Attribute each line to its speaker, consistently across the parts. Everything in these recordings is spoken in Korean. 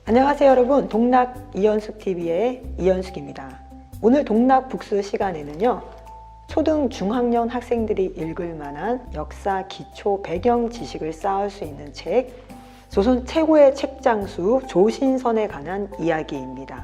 Speaker 1: 안녕하세요 여러분, 동락 이현숙 TV의 이현숙입니다. 오늘 동락 북스 시간에는요, 초등 중학년 학생들이 읽을 만한 역사 기초 배경 지식을 쌓을 수 있는 책, 조선 최고의 책장수 조신선에 관한 이야기입니다.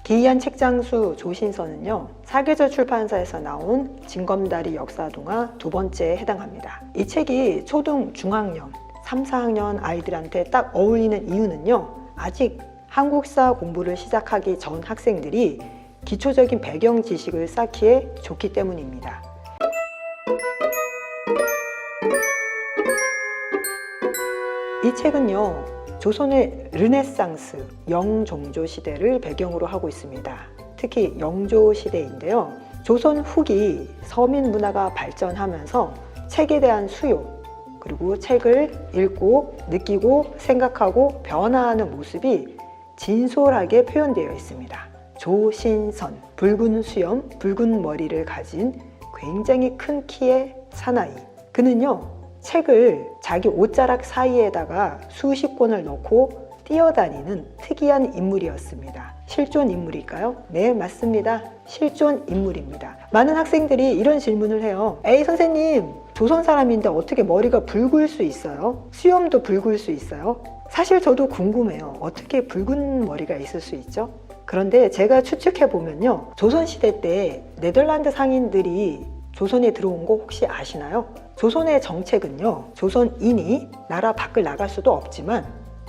Speaker 1: 기이한 책장수 조신선은요, 사계절 출판사에서 나온 징검다리 역사동화 2번째에 해당합니다. 이 책이 초등 중학년 3, 4학년 아이들한테 딱 어울리는 이유는요, 아직 한국사 공부를 시작하기 전 학생들이 기초적인 배경 지식을 쌓기에 좋기 때문입니다. 이 책은요, 조선의 르네상스, 영종조 시대를 배경으로 하고 있습니다. 특히 영조 시대인데요, 조선 후기 서민 문화가 발전하면서 책에 대한 수요, 그리고 책을 읽고 느끼고 생각하고 변화하는 모습이 진솔하게 표현되어 있습니다. 조신선, 붉은 수염, 붉은 머리를 가진 굉장히 큰 키의 사나이. 그는요, 책을 자기 옷자락 사이에다가 수십 권을 넣고 뛰어다니는 특이한 인물이었습니다. 실존 인물일까요? 네, 맞습니다. 실존 인물입니다. 많은 학생들이 이런 질문을 해요. 에이 선생님, 조선 사람인데 어떻게 머리가 붉을 수 있어요? 수염도 붉을 수 있어요? 사실 저도 궁금해요. 어떻게 붉은 머리가 있을 수 있죠? 그런데 제가 추측해 보면요, 조선시대 때 네덜란드 상인들이 조선에 들어온 거 혹시 아시나요? 조선의 정책은요, 조선인이 나라 밖을 나갈 수도 없지만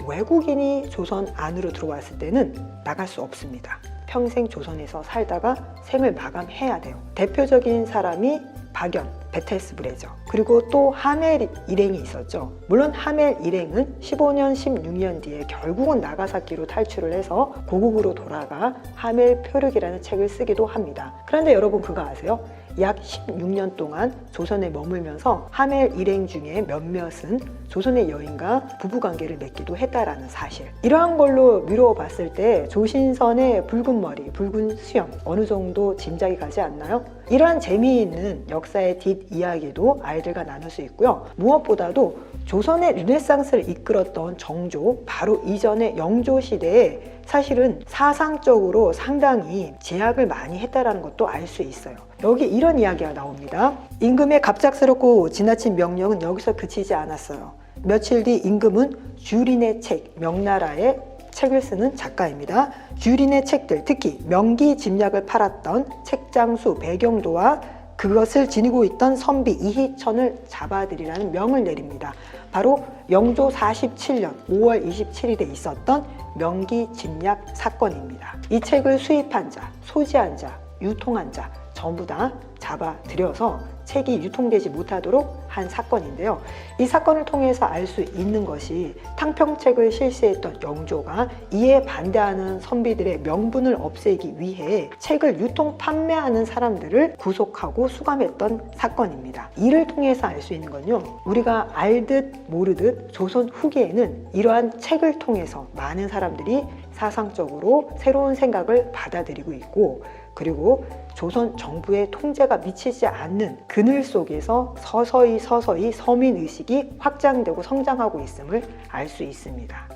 Speaker 1: 외국인이 조선 안으로 들어왔을 때는 나갈 수 없습니다. 평생 조선에서 살다가 생을 마감해야 돼요. 대표적인 사람이 박연, 베텔스브레죠. 그리고 또 하멜 일행이 있었죠. 물론 하멜 일행은 15년, 16년 뒤에 결국은 나가사키로 탈출을 해서 고국으로 돌아가 하멜 표류기라는 책을 쓰기도 합니다. 그런데 여러분 그거 아세요? 약 16년 동안 조선에 머물면서 하멜 일행 중에 몇몇은 조선의 여인과 부부관계를 맺기도 했다라는 사실. 이러한 걸로 미루어 봤을 때 조신선의 붉은 머리, 붉은 수염 어느 정도 짐작이 가지 않나요? 이러한 재미있는 역사의 뒷이야기도 아이들과 나눌 수 있고요. 무엇보다도 조선의 르네상스를 이끌었던 정조, 바로 이전의 영조 시대에 사실은 사상적으로 상당히 제약을 많이 했다는 것도 알 수 있어요. 여기 이런 이야기가 나옵니다. 임금의 갑작스럽고 지나친 명령은 여기서 그치지 않았어요. 며칠 뒤 임금은 주린의 책, 명나라의 책을 쓰는 작가입니다. 주린의 책들, 특히 명기 집약을 팔았던 책장수 배경도와 그것을 지니고 있던 선비 이희천을 잡아들이라는 명을 내립니다. 바로 영조 47년 5월 27일에 있었던 명기 집약 사건입니다. 이 책을 수입한 자, 소지한 자, 유통한 자 전부 다 잡아들여서 책이 유통되지 못하도록 한 사건인데요. 이 사건을 통해서 알 수 있는 것이 탕평책을 실시했던 영조가 이에 반대하는 선비들의 명분을 없애기 위해 책을 유통 판매하는 사람들을 구속하고 수감했던 사건입니다. 이를 통해서 알 수 있는 건요, 우리가 알듯 모르듯 조선 후기에는 이러한 책을 통해서 많은 사람들이 사상적으로 새로운 생각을 받아들이고 있고, 그리고 조선 정부의 통제가 미치지 않는 그늘 속에서 서서히 서민의식이 확장되고 성장하고 있음을 알 수 있습니다.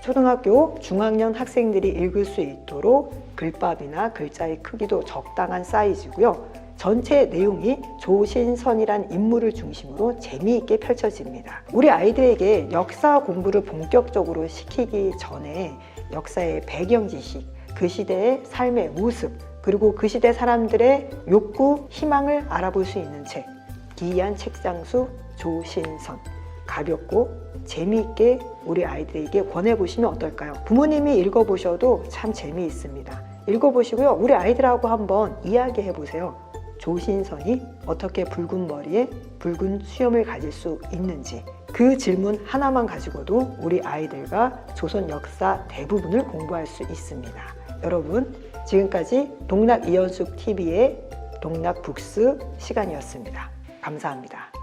Speaker 1: 초등학교 중학년 학생들이 읽을 수 있도록 글밥이나 글자의 크기도 적당한 사이즈고요. 전체 내용이 조신선이란 인물을 중심으로 재미있게 펼쳐집니다. 우리 아이들에게 역사 공부를 본격적으로 시키기 전에 역사의 배경 지식, 그 시대의 삶의 모습, 그리고 그 시대 사람들의 욕구, 희망을 알아볼 수 있는 책, 기이한 책장수 조신선. 가볍고 재미있게 우리 아이들에게 권해보시면 어떨까요? 부모님이 읽어보셔도 참 재미있습니다. 읽어보시고요, 우리 아이들하고 한번 이야기해보세요. 조신선이 어떻게 붉은 머리에 붉은 수염을 가질 수 있는지. 그 질문 하나만 가지고도 우리 아이들과 조선 역사 대부분을 공부할 수 있습니다. 여러분, 지금까지 동락 이현숙 TV의 동락 북스 시간이었습니다. 감사합니다.